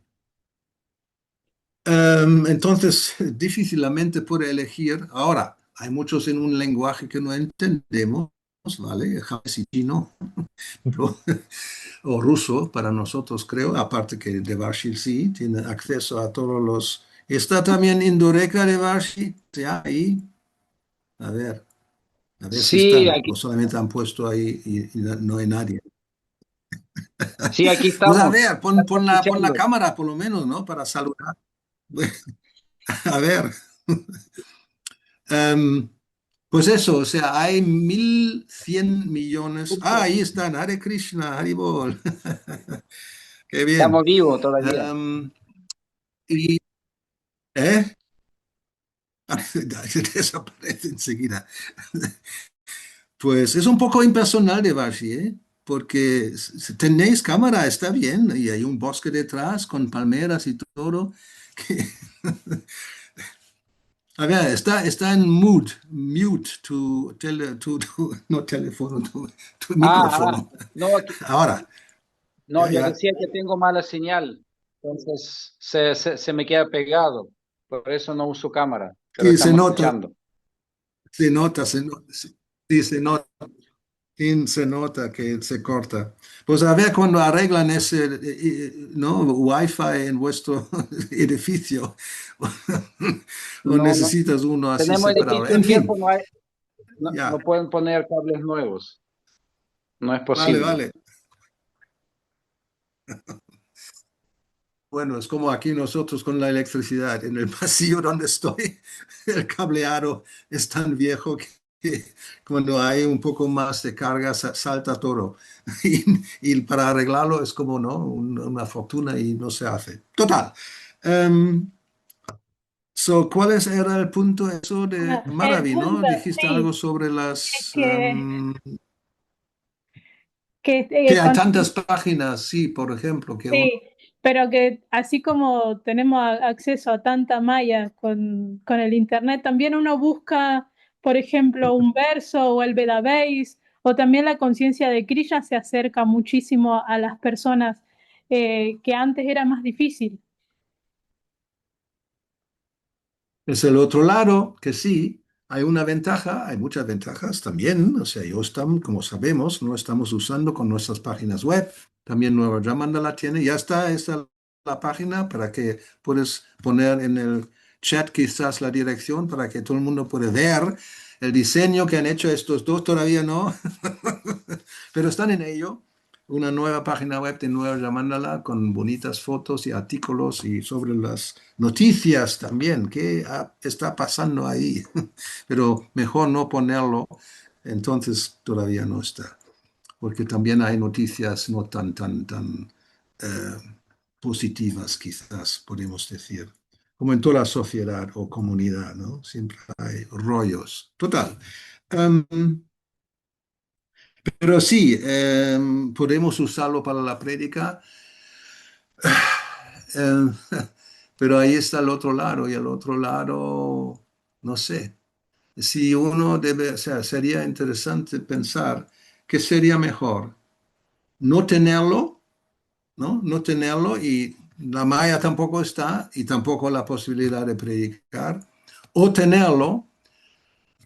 Entonces, difícilmente puede elegir. Ahora, hay muchos en un lenguaje que no entendemos, ¿vale? Japonés y chino, pero- o ruso para nosotros, creo. Aparte que Devarshi sí, tiene acceso a todos los... Está también Indoreka Devarshi, ya ahí. A ver, a ver si Sí, están. aquí, O solamente han puesto ahí y no hay nadie. sí, aquí Pues a estamos ver, pon la escuchando. cámara por lo menos, ¿no? Para saludar. A ver. Em, Pues eso, o sea, hay 1.100 millones. Ah, ahí están, Hare Krishna, Haribol. Qué bien. Estamos vivos todavía. Y, ¿eh? Desaparece enseguida. Pues es un poco impersonal de Varsi, ¿eh? Porque si tenéis cámara, está bien, y hay un bosque detrás con palmeras y todo. que- A ver, está en mute no teléfono, tu Ah, micrófono. no, Ahora, no, ya, yo ya. decía que tengo mala señal, entonces se me queda pegado. Por eso no uso cámara, pero Sí, estamos escuchando. se nota, sí, se nota. Se nota que se corta. Pues a ver cuando arreglan ese, ¿no? Wi-Fi en vuestro edificio. O No, no, necesitas uno así tenemos separado. edificios En viejos, fin, no ya. pueden poner cables nuevos, no es Vale, posible. vale. Bueno, es como aquí nosotros con la electricidad. En el pasillo donde estoy, el cableado es tan viejo que cuando hay un poco más de carga salta todo. Y para arreglarlo es como, ¿no? Una fortuna y no se hace. Total. Em, ¿Cuál era el punto eso de El Maravi, ¿no? punto, Dijiste algo sí, sobre es las... que que hay tantas páginas, sí, por ejemplo, que uno... sí, pero que así como tenemos acceso a tanta malla con el internet, también uno busca, por ejemplo, un verso o el Vedabase, o también la conciencia de Krishna se acerca muchísimo a las personas que antes era más difícil. Es el otro lado, que sí, hay una ventaja, hay muchas ventajas también. O sea, como sabemos, no estamos usando con nuestras páginas web. También Nueva Yamanda la tiene. Ya está la página para que puedes poner en el chat quizás la dirección para que todo el mundo pueda ver el diseño que han hecho estos dos. Todavía no, pero están en ello. Una nueva página web de Nueva Yamándala con bonitas fotos y artículos y sobre las noticias también. ¿Qué está pasando ahí? Pero mejor no ponerlo, entonces todavía no está, porque también hay noticias no tan eh, positivas, quizás podemos decir, como en toda la sociedad o comunidad, ¿no? Siempre hay rollos. Total. Em, pero sí, podemos usarlo para la prédica. Eh, pero ahí está el otro lado y el otro lado, no sé, si uno debe, o sea, sería interesante pensar que sería mejor no tenerlo, ¿no? No tenerlo y la maya tampoco está y tampoco la posibilidad de predicar, o tenerlo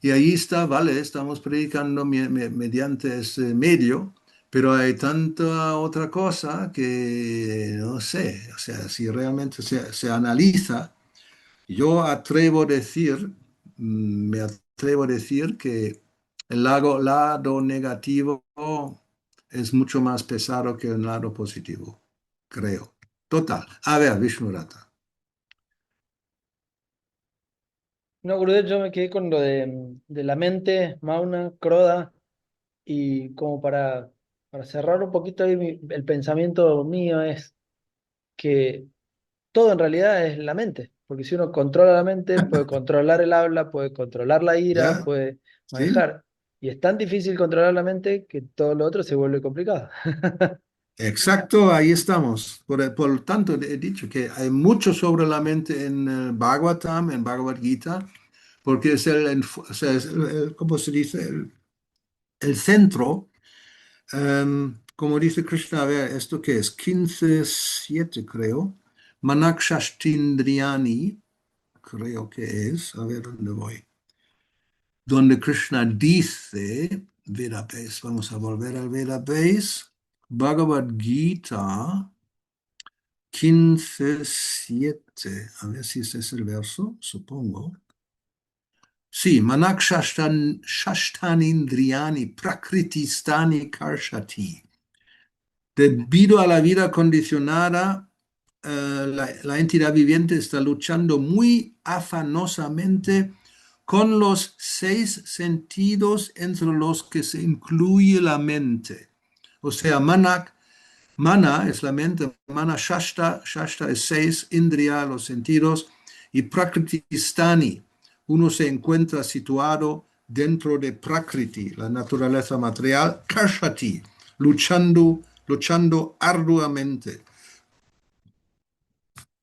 y ahí está, vale, estamos predicando mediante ese medio, pero hay tanta otra cosa que no sé, o sea, si realmente se analiza, yo me atrevo a decir que el lado negativo es mucho más pesado que el lado positivo, creo. Total. A ver, Vishnurata. No, Gurudev, yo me quedé con lo de la mente, Mauna, Croda, y como para cerrar un poquito ahí el pensamiento mío es que todo en realidad es la mente, porque si uno controla la mente, puede controlar el habla, puede controlar la ira, ¿Ya? puede ¿Sí? manejar. Y es tan difícil controlar la mente que todo lo otro se vuelve complicado. Exacto, ahí estamos. Por lo tanto, he dicho que hay mucho sobre la mente en Bhagavatam, en Bhagavad Gita, porque es o sea, ¿cómo se dice? El centro. Como dice Krishna, a ver, ¿esto qué es? 15.7 creo. Manakshashtindriyani, creo que es. A ver dónde voy. Donde Krishna dice, Vedabase, vamos a volver al Vedabase. Bhagavad Gita 15.7. A ver si ese es el verso, supongo. Sí, Manakshashtanindriyani Prakritistani Karshati. Debido a la vida condicionada, la entidad viviente está luchando muy afanosamente con los 6 sentidos entre los que se incluye la mente. O sea, mana es la mente, mana shashta, shashta es 6, indriya, los sentidos, y prakriti stani. Uno se encuentra situado dentro de prakriti, la naturaleza material, karshati, luchando arduamente.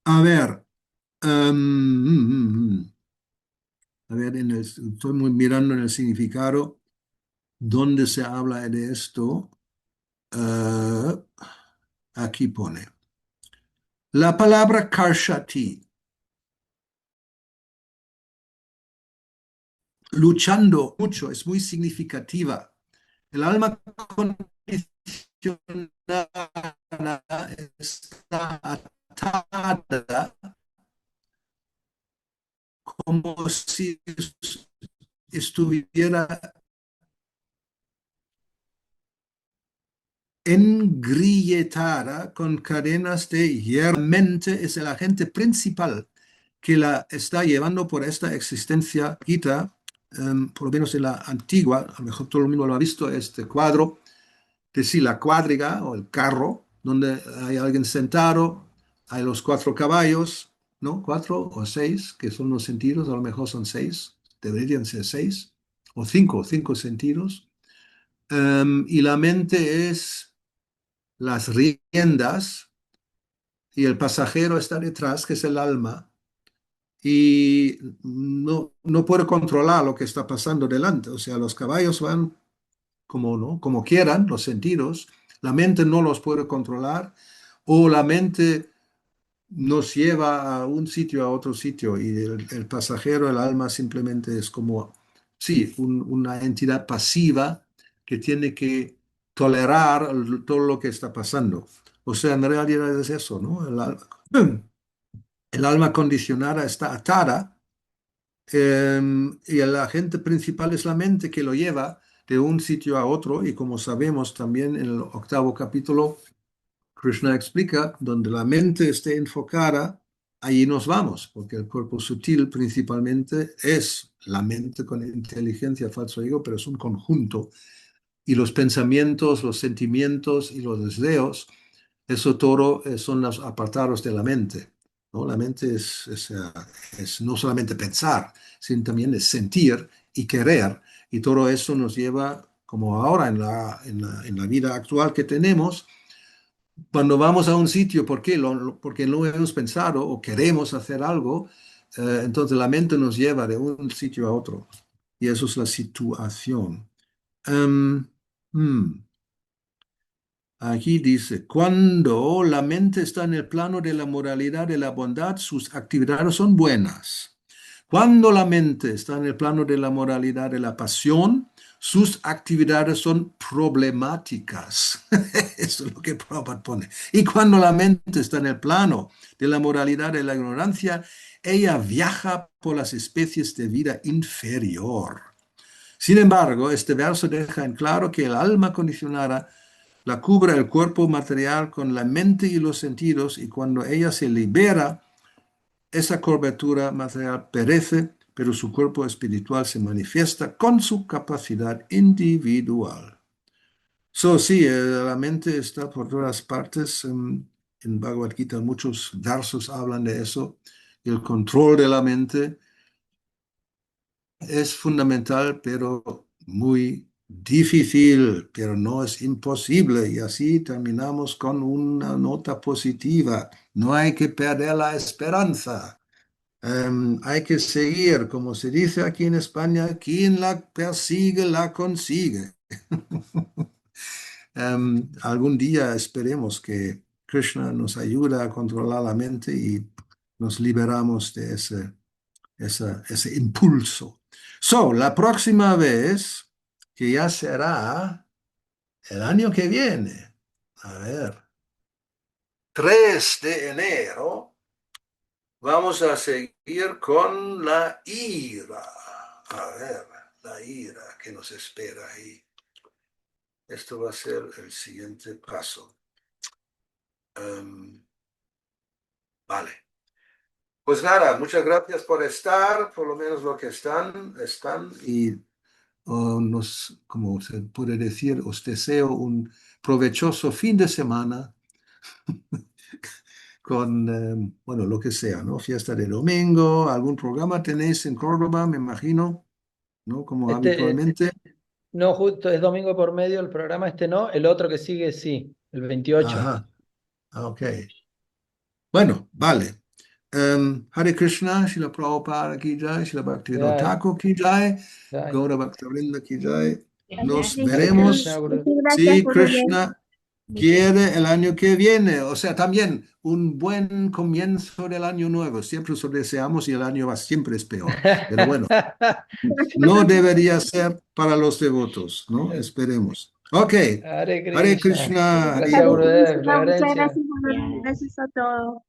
A ver, a ver, estoy mirando en el significado, ¿dónde se habla de esto? Aquí pone. La palabra karshati, luchando mucho, es muy significativa. El alma condicionada está atada como si estuviera engrilletada con cadenas de hierro. La mente es el agente principal que la está llevando por esta existencia Gita, por lo menos en la antigua, a lo mejor todo el mundo lo ha visto, este cuadro, de sí, la cuadriga o el carro, donde hay alguien sentado, hay los 4 caballos, ¿no? 4 o 6, que son los sentidos, a lo mejor son 6, deberían ser 6, o 5 sentidos. Y la mente es las riendas y el pasajero está detrás, que es el alma, y no puede controlar lo que está pasando delante. O sea, los caballos van como, ¿no? Como quieran, los sentidos, la mente no los puede controlar, o la mente nos lleva a un sitio a otro sitio, y el pasajero, el alma, simplemente es como, sí, una entidad pasiva que tiene que tolerar todo lo que está pasando. O sea, en realidad es eso, ¿no? El alma condicionada está atada, y el agente principal es la mente que lo lleva de un sitio a otro, y como sabemos también en el 8º capítulo, Krishna explica, donde la mente esté enfocada, allí nos vamos, porque el cuerpo sutil principalmente es la mente con inteligencia, falso ego, pero es un conjunto, y los pensamientos, los sentimientos y los deseos, eso todo son los apartados de la mente, ¿no? La mente es no solamente pensar, sino también es sentir y querer, y todo eso nos lleva, como ahora en la vida actual que tenemos, cuando vamos a un sitio, ¿por qué? Porque no hemos pensado o queremos hacer algo, entonces la mente nos lleva de un sitio a otro, y eso es la situación. Em, hmm. Aquí dice, cuando la mente está en el plano de la moralidad, de la bondad, sus actividades son buenas. Cuando la mente está en el plano de la moralidad, de la pasión, sus actividades son problemáticas. Eso es lo que Prabhupada pone. Y cuando la mente está en el plano de la moralidad, de la ignorancia, ella viaja por las especies de vida inferior. Sin embargo, este verso deja en claro que el alma condicionada la cubre el cuerpo material con la mente y los sentidos, y cuando ella se libera, esa cobertura material perece, pero su cuerpo espiritual se manifiesta con su capacidad individual. Sí, la mente está por todas partes. En Bhagavad Gita muchos versos hablan de eso. El control de la mente es fundamental, pero muy difícil, pero no es imposible. Y así terminamos con una nota positiva. No hay que perder la esperanza. Hay que seguir, como se dice aquí en España, quien la persigue, la consigue. Algún día esperemos que Krishna nos ayude a controlar la mente y nos liberamos de ese impulso. La próxima vez, que ya será el año que viene, a ver, 3 de enero, vamos a seguir con la ira. A ver, la ira que nos espera ahí. Esto va a ser el siguiente paso. Vale. Pues nada, muchas gracias por estar, por lo menos lo que están, y como se puede decir, os deseo un provechoso fin de semana con, bueno, lo que sea, ¿no? Fiesta de domingo, algún programa tenéis en Córdoba, me imagino, ¿no? Como Este, habitualmente. no, justo es domingo por medio el programa, este no, el otro que sigue sí, el 28. Ajá, ok. Bueno, vale. Hare Krishna, Srila Prabhupada Ki Jai, Srila Bhaktivinoda Jai, Thakur Ki Jai, jai. Gaura Bhaktivinoda Ki Jai. Nos Hare Krishna, veremos, Guru. Gracias, si Gurudev. Krishna quiere, el año que viene. O sea, también un buen comienzo del año nuevo. Siempre eso deseamos y el año va siempre es peor. Pero bueno, no debería ser para los devotos, ¿no? Esperemos. Ok. Hare Hare Krishna. Krishna, Hari Gracias, Hare Om. Gurudev. Krishna, muchas Reverencia. gracias, Gurudev. Gracias a todos.